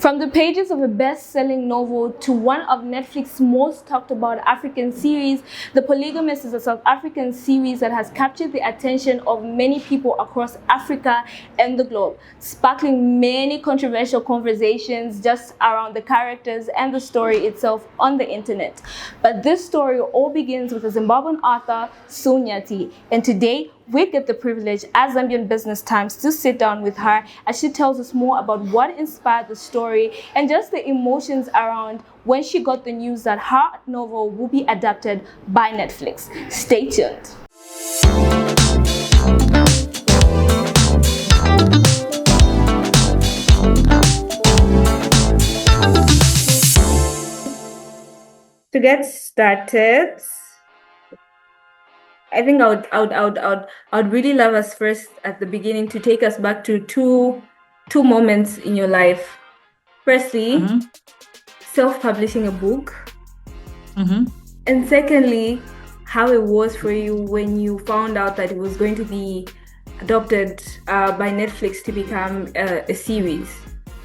From the pages of a best-selling novel to one of Netflix's most talked about African series, The Polygamist is a South African series that has captured the attention of many people across Africa and the globe, sparkling many controversial conversations just around the characters and the story itself on the internet. But this story all begins with a Zimbabwean author, Sue Nyathi, and today we get the privilege as Zambian Business Times to sit down with her as she tells us more about what inspired the story and just the emotions around when she got the news that her novel will be adapted by Netflix. Stay tuned. To get started, I think I would really love us first at the beginning to take us back to two moments in your life. Firstly, self-publishing a book, and secondly, how it was for you when you found out that it was going to be adopted by Netflix to become a series.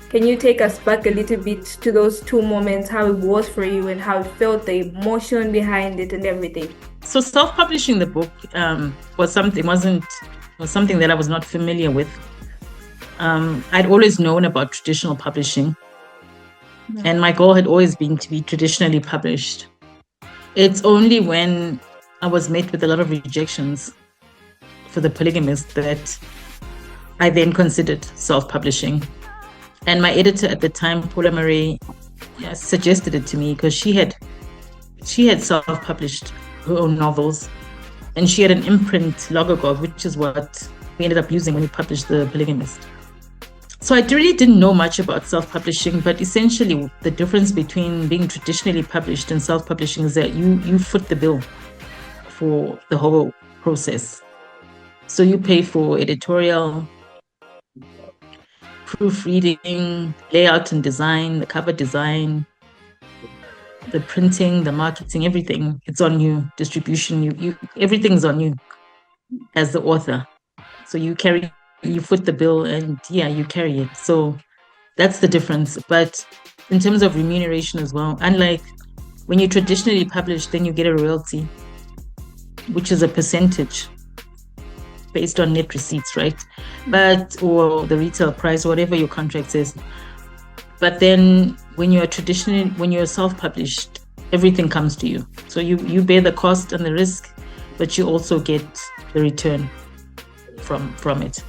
Can you take us back a little bit to those two moments, how it was for you and how it felt, the emotion behind it and everything? So self-publishing the book was something that I was not familiar with. I'd always known about traditional publishing, and my goal had always been to be traditionally published. It's only when I was met with a lot of rejections for The Polygamist that I then considered self-publishing. And my editor at the time, Paula Marie, suggested it to me because she had self-published her own novels, and she had an imprint, Logogov, which is what we ended up using when we published The Polygamist. So I really didn't know much about self-publishing, but essentially the difference between being traditionally published and self-publishing is that you foot the bill for the whole process. So you pay for editorial, proofreading, layout and design, the cover design, the printing, the marketing, everything. It's on you. Distribution, everything's on you as the author. So you foot the bill and you carry it. So that's the difference. But in terms of remuneration as well, unlike when you traditionally publish, then you get a royalty, which is a percentage based on net receipts, right? Or the retail price, whatever your contract says. But then when you're self-published, everything comes to you. So you bear the cost and the risk, but you also get the return from it.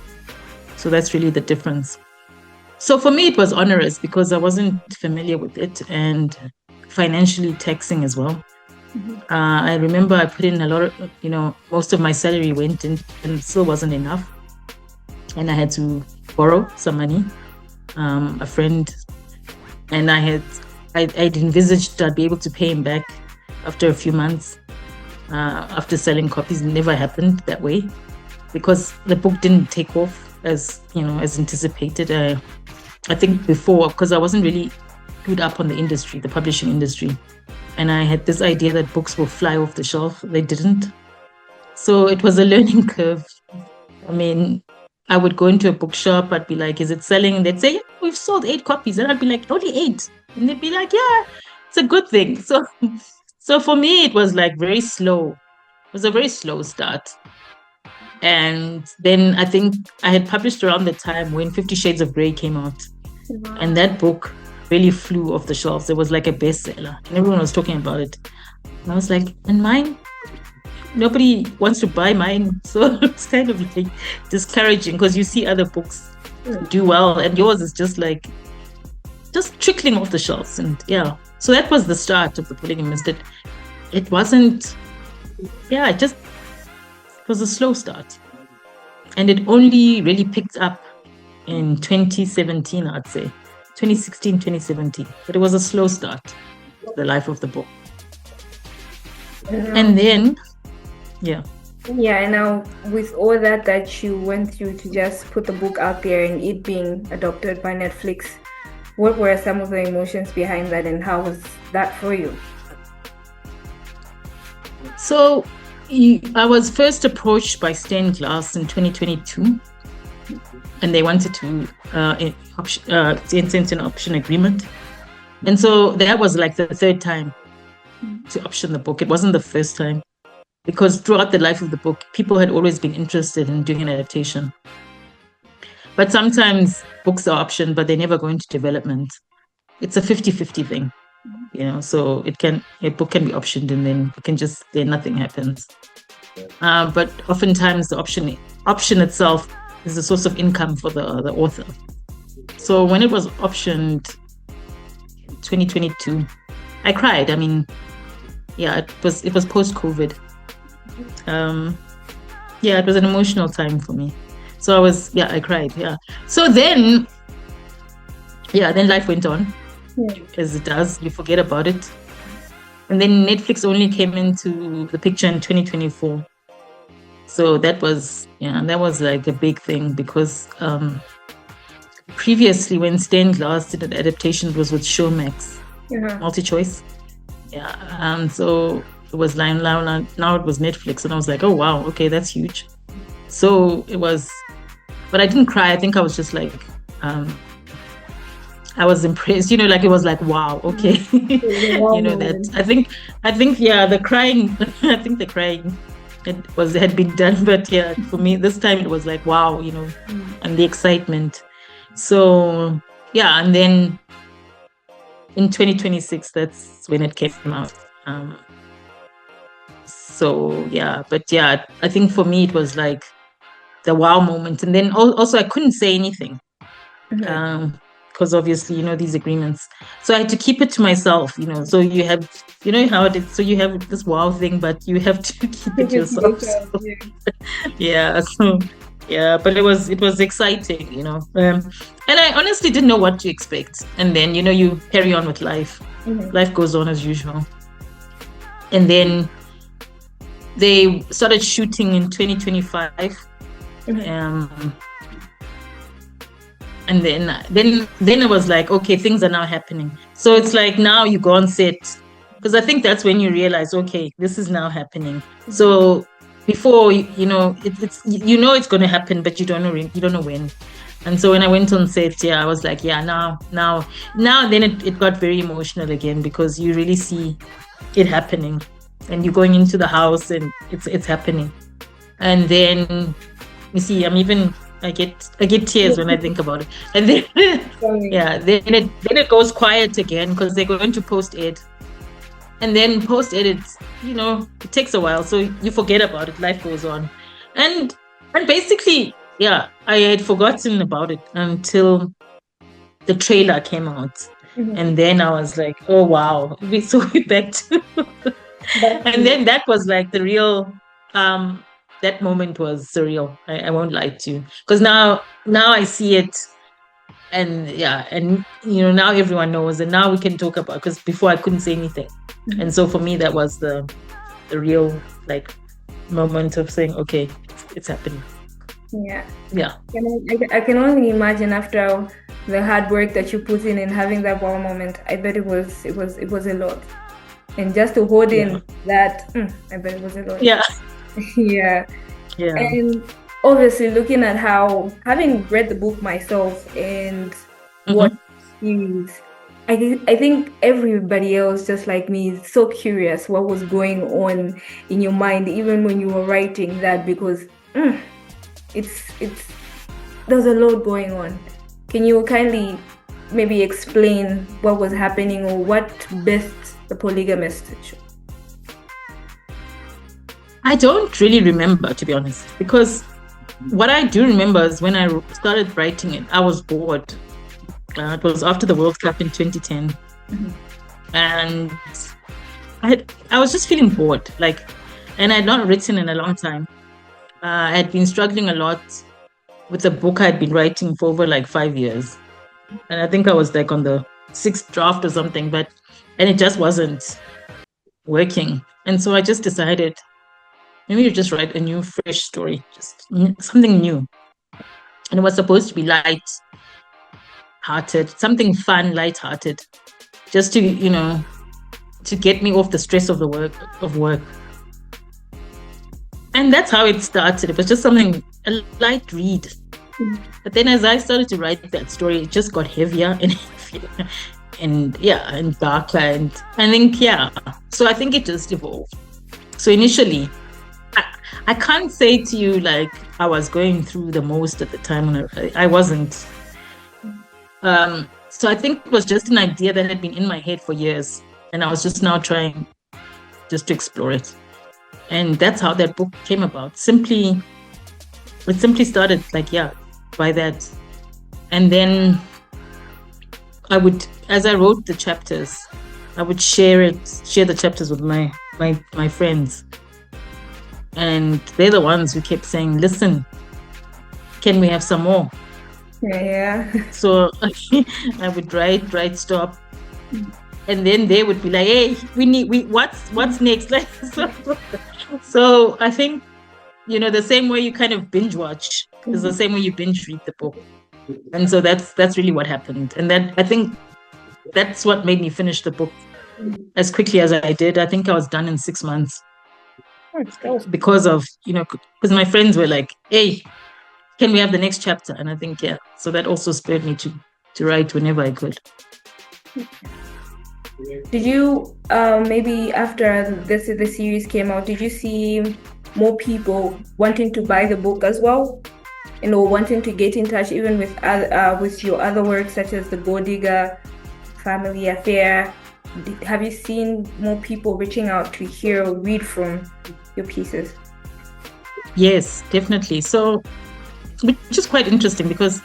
So that's really the difference. So for me, it was onerous because I wasn't familiar with it and financially taxing as well. I remember I put in a lot of, most of my salary went in and it still wasn't enough. And I had to borrow some money, a friend, and I'd envisaged I'd be able to pay him back after a few months after selling copies. It never happened that way because the book didn't take off as anticipated. I think before, because I wasn't really clued up on the publishing industry. And I had this idea that books will fly off the shelf. They didn't. So it was a learning curve. I mean, I would go into a bookshop. I'd be like, is it selling? And they'd say, yeah, we've sold 8 copies. And I'd be like, only 8. And they'd be like, yeah, it's a good thing. So for me, it was like very slow. It was a very slow start. And then I think I had published around the time when 50 Shades of Grey came out. Wow. And that book really flew off the shelves. It was like a bestseller and everyone was talking about it. And I was like, and mine? Nobody wants to buy mine. So it's kind of like discouraging because you see other books do well and yours is just trickling off the shelves. And so that was the start of The Polygamist. It wasn't, it was a slow start. And it only really picked up in 2017, I'd say. 2016, 2017. But it was a slow start, the life of the book. And then, and now with all that you went through to just put the book out there and it being adopted by Netflix, what were some of the emotions behind that and how was that for you? So I was first approached by Stained Glass in 2022 and they wanted to enter into an option agreement. And so that was like the third time to option the book. It wasn't the first time, because throughout the life of the book, people had always been interested in doing an adaptation. But sometimes books are optioned, but they never go into development. It's a 50-50 thing, so a book can be optioned and then nothing happens. But oftentimes the option itself is a source of income for the author. So when it was optioned 2022, I cried. I mean, it was post-COVID. It was an emotional time for me. So I cried. Yeah. So then life went on, as it does. You forget about it. And then Netflix only came into the picture in 2024. So that was like a big thing, because previously when Stained Glass did an adaptation, it was with Showmax, multi-choice. Yeah. So it was now it was Netflix, and I was like, oh wow, okay, that's huge. So it was, but I didn't cry. I think I was just like, I was impressed, like it was like, wow, okay. That I think the crying, I think the crying had been done, but for me this time it was like, wow, and the excitement. So and then in 2026, that's when it came out. I think for me it was like the wow moment. And then also I couldn't say anything, because obviously these agreements, so I had to keep it to myself. So you have, how it is, so you have this wow thing, but you have to keep it to yourself. But it was exciting, and I honestly didn't know what to expect. And then you carry on with life. Life goes on as usual. And then they started shooting in 2025. And then it was like, okay, things are now happening. So it's like, now you go on set, because I think that's when you realize, okay, this is now happening. So before, it's it's going to happen, but you don't know when. And so when I went on set, I was like, now then it got very emotional again, because you really see it happening, and you're going into the house and it's happening. And then you see, I get tears when I think about it. And then then it goes quiet again, because they're going to post-ed. And then post-edit, it takes a while, so you forget about it. Life goes on. And basically, I had forgotten about it until the trailer came out. And then I was like, oh wow, we're back to and then that was like the real that moment was surreal. I won't lie to you, because now I see it, and now everyone knows, and now we can talk about, because before I couldn't say anything. And so for me, that was the real like moment of saying, okay, it's happening. I can only imagine, after the hard work that you put in and having that wow moment, I bet it was a lot. And just to hold in that, I bet it was a lot. Yeah. And obviously, looking at how, having read the book myself and watched the series, I think everybody else, just like me, is so curious what was going on in your mind, even when you were writing that, because there's a lot going on. Can you kindly maybe explain what was happening, or what best the Polygamist show? I don't really remember, to be honest, because what I do remember is when I started writing it, I was bored. It was after the World Cup in 2010, and I was just feeling bored, and I had not written in a long time. I had been struggling a lot with the book I had been writing for over 5 years, and I think I was on the 6th draft or something, and it just wasn't working. And so I just decided, maybe you just write a new, fresh story, just something new. And it was supposed to be light-hearted, something fun, light-hearted, just to, to get me off the stress of work. And that's how it started. It was just a light read. But then as I started to write that story, it just got heavier and heavier and darker. And I think, so I think it just evolved. So initially, I can't say to you like I was going through the most at the time when I wasn't. So I think it was just an idea that had been in my head for years, and I was just now trying just to explore it. And that's how that book came about. It simply started like, by that. And then I would, as I wrote the chapters, I would share the chapters with my friends. And they're the ones who kept saying, listen, can we have some more? Yeah. So I would write, stop. And then they would be like, hey, what's next? Like, so I think, the same way you kind of binge watch is the same way you binge read the book. And so that's really what happened. And then I think that's what made me finish the book as quickly as I did. I think I was done in 6 months. Because of, because my friends were like, hey, can we have the next chapter? And I think, so that also spurred me to write whenever I could. Did you, maybe after the series came out, did you see more people wanting to buy the book as well? Wanting to get in touch even with your other works, such as The Gold Digger, Family Affair? Have you seen more people reaching out to hear or read from your pieces? Yes, definitely. So, which is quite interesting because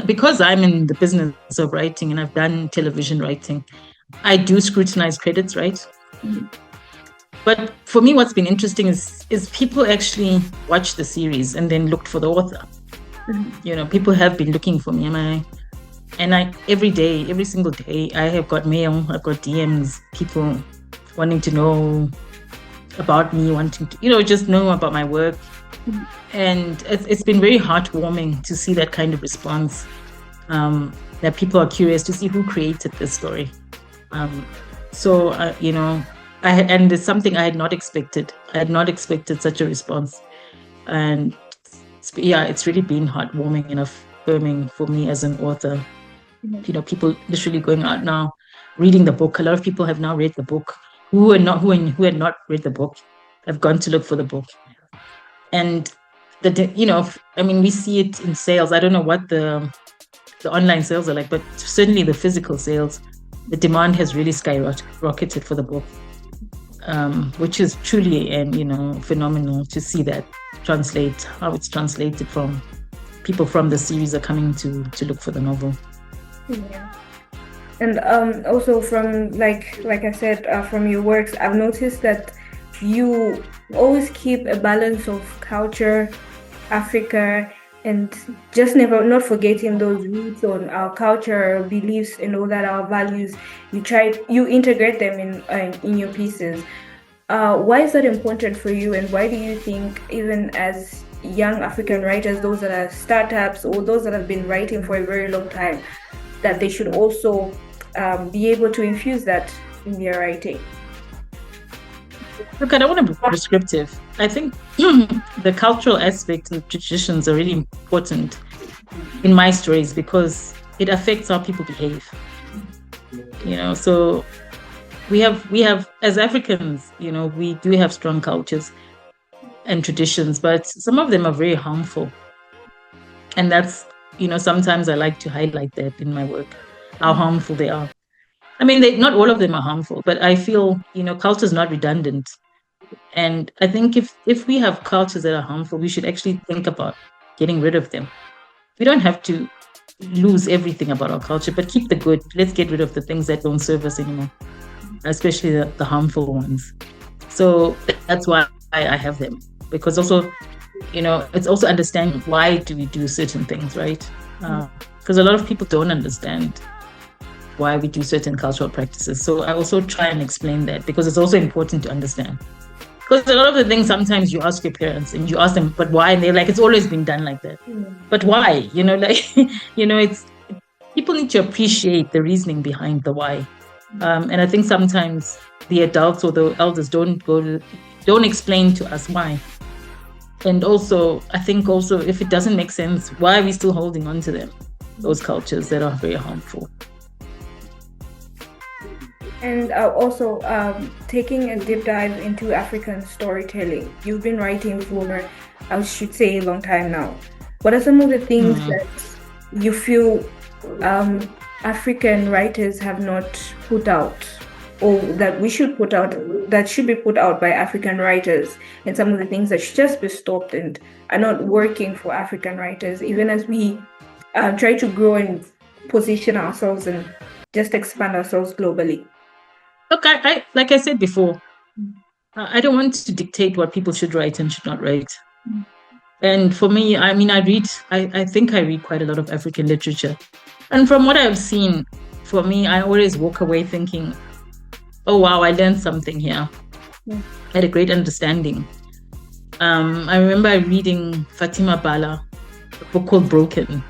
because I'm in the business of writing and I've done television writing, I do scrutinize credits, right? Mm-hmm. But for me, what's been interesting is people actually watch the series and then looked for the author. Mm-hmm. People have been looking for me, and I every single day, I have got mail, I've got DMs, people wanting to know about me, wanting to, just know about my work. Mm-hmm. And it's been very heartwarming to see that kind of response, that people are curious to see who created this story. And it's something I had not expected. I had not expected such a response. And it's really been heartwarming and affirming for me as an author. Mm-hmm. People literally going out now, reading the book. A lot of people have now read the book who had not read the book, have gone to look for the book. And we see it in sales. I don't know what the online sales are like, but certainly the physical sales, the demand has really skyrocketed for the book. Which is truly phenomenal to see that how it's translated from people from the series are coming to look for the novel. Yeah. And also from like I said, from your works, I've noticed that you always keep a balance of culture, Africa, and just not forgetting those roots on our culture, beliefs, and all that, our values. You integrate them in your pieces. Why is that important for you, and why do you think, even as young African writers, those that are startups or those that have been writing for a very long time, that they should also be able to infuse that in their writing? Look, I don't want to be prescriptive. I think the cultural aspects and traditions are really important in my stories because it affects how people behave. So we have as Africans, we do have strong cultures and traditions, but some of them are very harmful. And that's, sometimes I like to highlight that in my work, how harmful they are. Not all of them are harmful, but I feel, culture is not redundant. And I think if we have cultures that are harmful, we should actually think about getting rid of them. We don't have to lose everything about our culture, but keep the good. Let's get rid of the things that don't serve us anymore, especially the harmful ones. So that's why I have them, because also, it's also understanding why do we do certain things, right? Because a lot of people don't understand why we do certain cultural practices. So I also try and explain that, because it's also important to understand. Because a lot of the things, sometimes you ask your parents and you ask them, but why? And they're like, it's always been done like that. But why? It's people need to appreciate the reasoning behind the why. And I think sometimes the adults or the elders don't explain to us why. And also, I think also, if it doesn't make sense, why are we still holding on to them? Those cultures that are very harmful. And also taking a deep dive into African storytelling. You've been writing for, I should say, a long time now. What are some of the things that you feel African writers have not put out, or that we should put out, that should be put out by African writers, and some of the things that should just be stopped and are not working for African writers, even as we try to grow and position ourselves and just expand ourselves globally? Look, I like I said before, I don't want to dictate what people should write and should not write. And for me, I mean, I think I read quite a lot of African literature. And from what I've seen, for me, I always walk away thinking, oh, wow, I learned something here. I had a great understanding. I remember reading Fatima Bala, a book called Broken.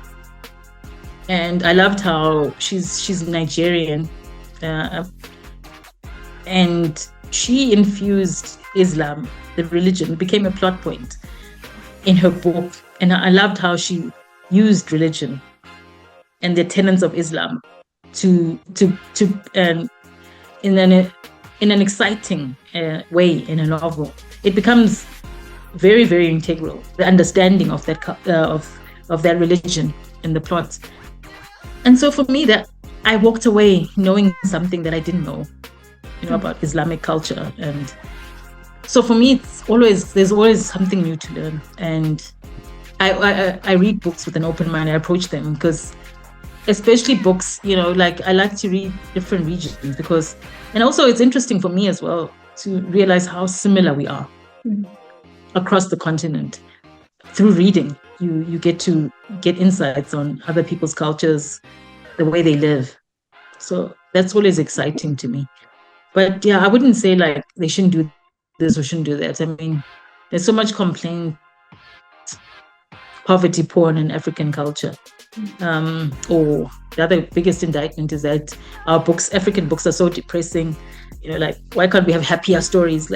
And I loved how she's Nigerian. And she infused Islam, the religion, became a plot point in her book. And I loved how she used religion and the tenets of Islam in an exciting way in a novel. It becomes very, very integral, the understanding of that of that religion in the plot. And so for me, that I walked away knowing something that I didn't know, about Islamic culture. And so for me, there's always something new to learn. And I read books with an open mind. I approach them because, especially books, like I like to read different regions and also it's interesting for me as well to realize how similar we are across the continent. Through reading, you get to get insights on other people's cultures, the way they live. So that's always exciting to me. But yeah, I wouldn't say like they shouldn't do this or shouldn't do that. I mean, there's so much complaint, poverty, porn in African culture. Or the other biggest indictment is that African books are so depressing. Like, why can't we have happier stories?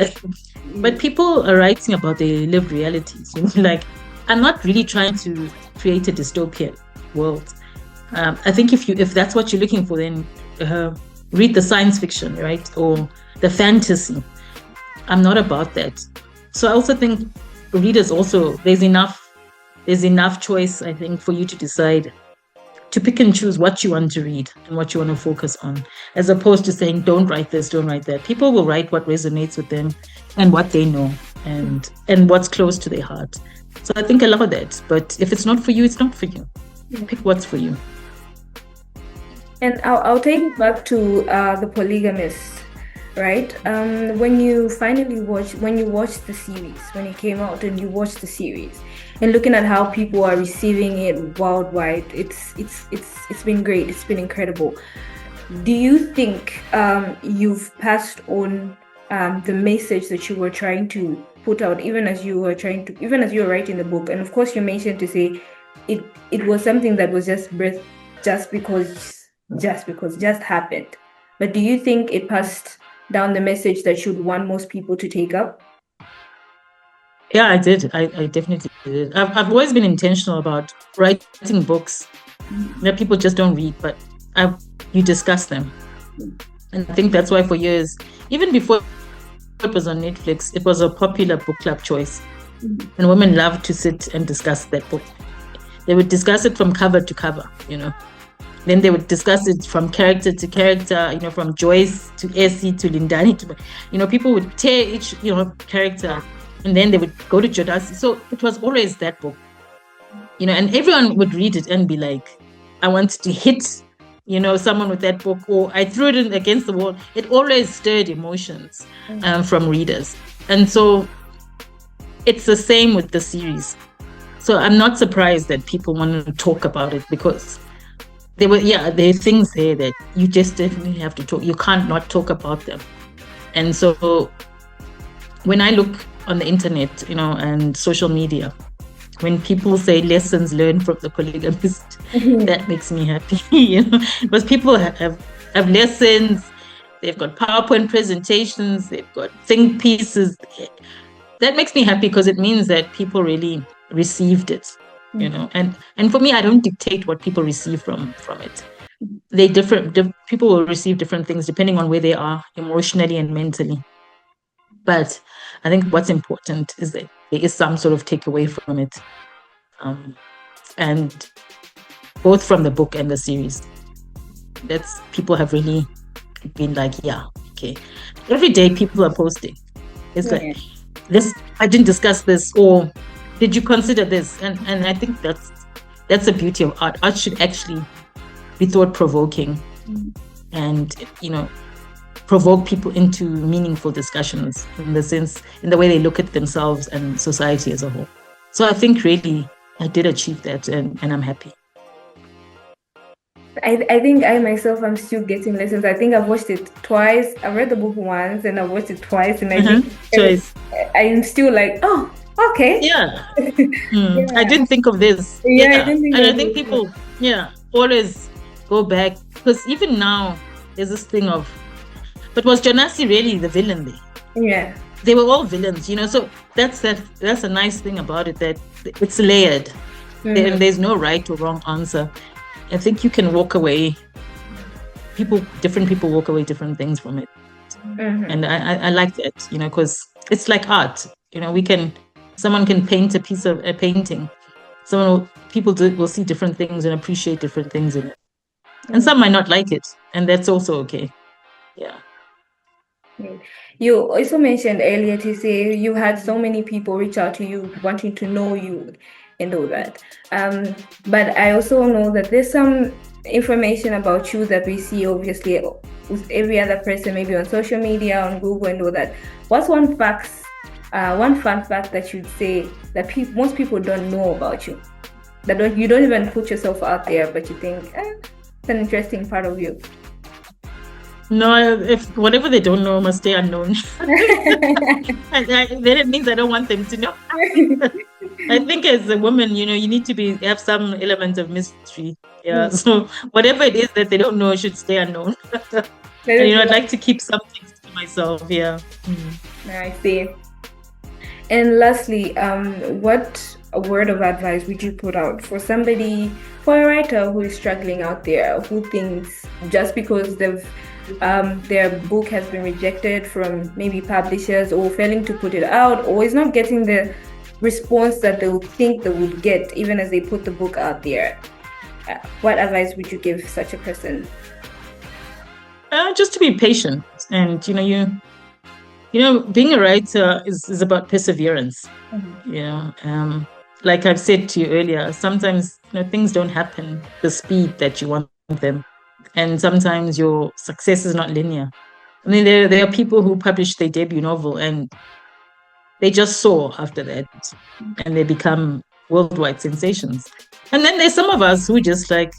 But people are writing about their lived realities. Like, I'm not really trying to create a dystopian world. I think if that's what you're looking for, then read the science fiction, right? Or the fantasy. I'm not about that. So I also think readers also, there's enough choice, I think, for you to decide to pick and choose what you want to read and what you want to focus on, as opposed to saying, don't write this, don't write that. People will write what resonates with them and what they know and what's close to their heart. So I think I love that. But if it's not for you, it's not for you. Pick what's for you. And I'll take it back to The Polygamist, right? When you watched the series, when it came out and you watched the series, and looking at how people are receiving it worldwide, it's been great. It's been incredible. Do you think you've passed on the message that you were trying to put out, even as you were writing the book? And of course, you mentioned to say it was something that was just birthed just happened. But do you think it passed down the message that you'd want most people to take up? Yeah, I did. I definitely did. I've always been intentional about writing books that people just don't read, but you discuss them. And I think that's why for years, even before it was on Netflix, it was a popular book club choice. And women loved to sit and discuss that book. They would discuss it from cover to cover, Then they would discuss it from character to character, from Joyce to Essie to Lindani to, people would tear each, character, and then they would go to Jodasi. So it was always that book, and everyone would read it and be like, I wanted to hit, someone with that book, or I threw it in against the wall. It always stirred emotions from readers. And so it's the same with the series. So I'm not surprised that people want to talk about it, because there are things there that you just definitely have to talk. You can't not talk about them. And so when I look on the internet, and social media, when people say lessons learned from The Polygamist, that makes me happy, because people have lessons, they've got PowerPoint presentations, they've got think pieces. that makes me happy because it means that people really received it, you know. And for me, I don't dictate what people receive from it. They people will receive different things depending on where they are emotionally and mentally. But I think what's important is that there is some sort of takeaway from it, and both from the book and the series. That's people have really been like, yeah, okay. Every day people are posting. It's like this. I didn't discuss this, or did you consider this? And I think that's the beauty of art. Art should actually be thought provoking, and provoke people into meaningful discussions in the way they look at themselves and society as a whole. So I think really I did achieve that, and I'm happy. I think I myself am still getting lessons. I think I've watched it twice. I've read the book once and I've watched it twice, and I think I'm still like, oh, okay. Yeah. I didn't think of this. I think people always go back, because even now there's this thing of, but was Jonasi really the villain there? Yeah. They were all villains, so that's a nice thing about it, that it's layered. There's no right or wrong answer. I think you can walk away. Different people walk away different things from it, and I like that, because it's like art. Someone can paint a painting. People will see different things and appreciate different things in it, and some might not like it, and that's also okay. Yeah. You also mentioned earlier to say you had so many people reach out to you wanting to know you and all that. But I also know that there's some information about you that we see obviously with every other person, maybe on social media, on Google and all that. What's one fun fact that you'd say that most people don't know about you? That you don't even put yourself out there, but you think it's an interesting part of you. No, if whatever they don't know must stay unknown. Then it means I don't want them to know. I think as a woman, you need to have some element of mystery. Yeah. So whatever it is that they don't know should stay unknown. And, I'd like to keep some things to myself. Yeah. I see. And lastly, what a word of advice would you put out for a writer who is struggling out there, who thinks just because their book has been rejected from maybe publishers, or failing to put it out, or is not getting the response that they would think they would get even as they put the book out there, what advice would you give such a person? Just to be patient, and being a writer is about perseverance. Like I've said to you earlier, sometimes things don't happen the speed that you want them, and sometimes your success is not linear. I mean, there are people who publish their debut novel and they just soar after that, and they become worldwide sensations. And then there's some of us who just the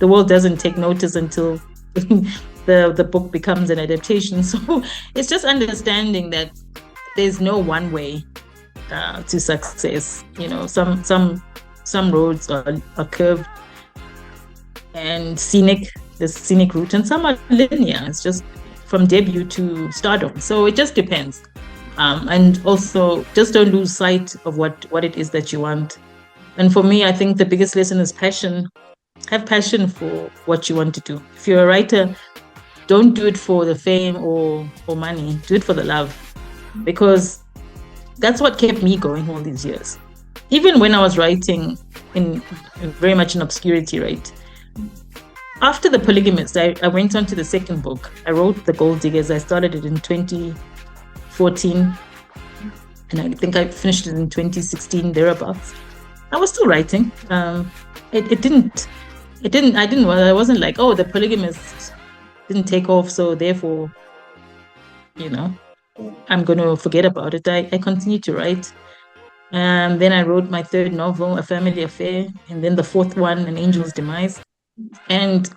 world doesn't take notice until the book becomes an adaptation. So it's just understanding that there's no one way to success. Some roads are curved and scenic. There's scenic route, and some are linear. It's just from debut to stardom. So it just depends. And also, just don't lose sight of what it is that you want. And for me, I think the biggest lesson is passion. Have passion for what you want to do. If you're a writer, don't do it for the fame or money. Do it for the love, because that's what kept me going all these years. Even when I was writing in very much in obscurity, right? After The Polygamist, I went on to the second book. I wrote The Gold Diggers. I started it in 2014, and I think I finished it in 2016, thereabouts. I was still writing. I wasn't like, oh, The Polygamist didn't take off, so therefore, I'm going to forget about it. I continued to write. Then I wrote my third novel, A Family Affair, and then the fourth one, An Angel's Demise. And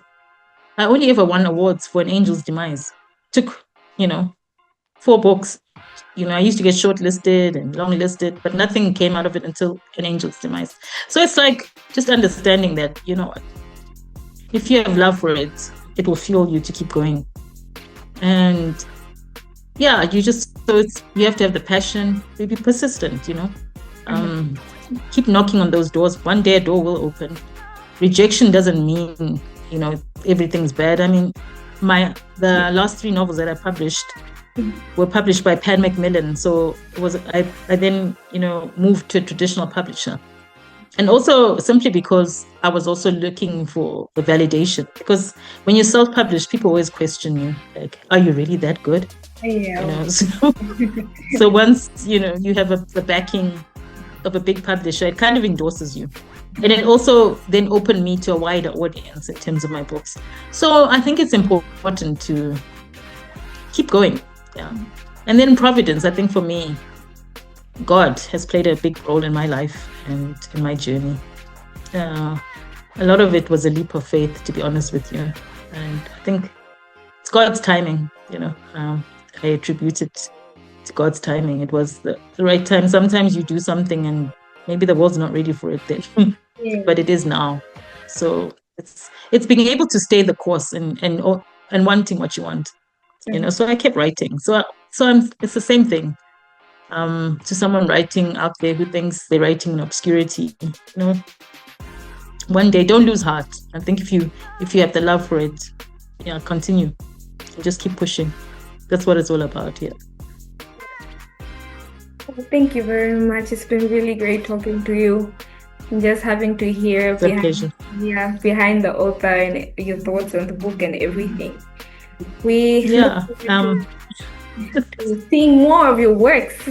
I only ever won awards for An Angel's Demise. Took, 4 books. I used to get shortlisted and longlisted, but nothing came out of it until An Angel's Demise. So it's like just understanding that, if you have love for it, it will fuel you to keep going. And yeah, you have to have the passion, be persistent, keep knocking on those doors. One day a door will open. Rejection doesn't mean, everything's bad. I mean, the last 3 novels that I published were published by Pan Macmillan. So I then, moved to a traditional publisher. And also simply because I was also looking for the validation. Because when you self-publish, people always question you, like, are you really that good? Yeah. So once, you have the backing of a big publisher, it kind of endorses you. And it also then opened me to a wider audience in terms of my books. So I think it's important to keep going. Yeah. And then Providence, I think for me, God has played a big role in my life and in my journey. A lot of it was a leap of faith, to be honest with you. And I think it's God's timing, I attribute it to God's timing. It was the right time. Sometimes you do something and maybe the world's not ready for it then, but it is now. So it's being able to stay the course and wanting what you want, So I kept writing. So it's the same thing. To someone writing out there who thinks they're writing in obscurity, one day, don't lose heart. I think if you have the love for it, continue. Just keep pushing. That's what it's all about here. Thank you very much. It's been really great talking to you. Just having to hear behind the author and your thoughts on the book and everything. Seeing more of your works.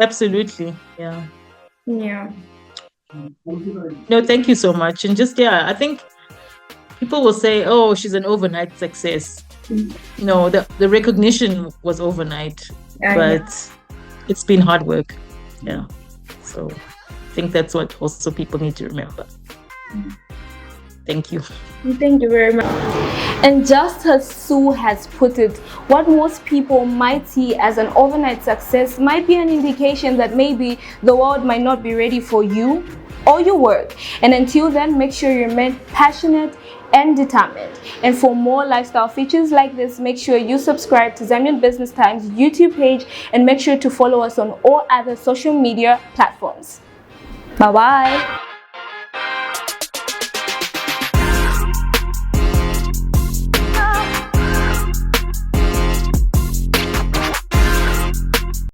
Absolutely. Yeah. No, thank you so much. And I think people will say, oh, she's an overnight success. No, the recognition was overnight, but it's been hard work. Yeah. So I think that's what also people need to remember. Thank you. Thank you very much. And just as Sue has put it, what most people might see as an overnight success might be an indication that maybe the world might not be ready for you or your work. And until then, make sure you remain passionate and determined. And for more lifestyle features like this, make sure you subscribe to Zambian Business Times YouTube page and make sure to follow us on all other social media platforms. Bye-bye.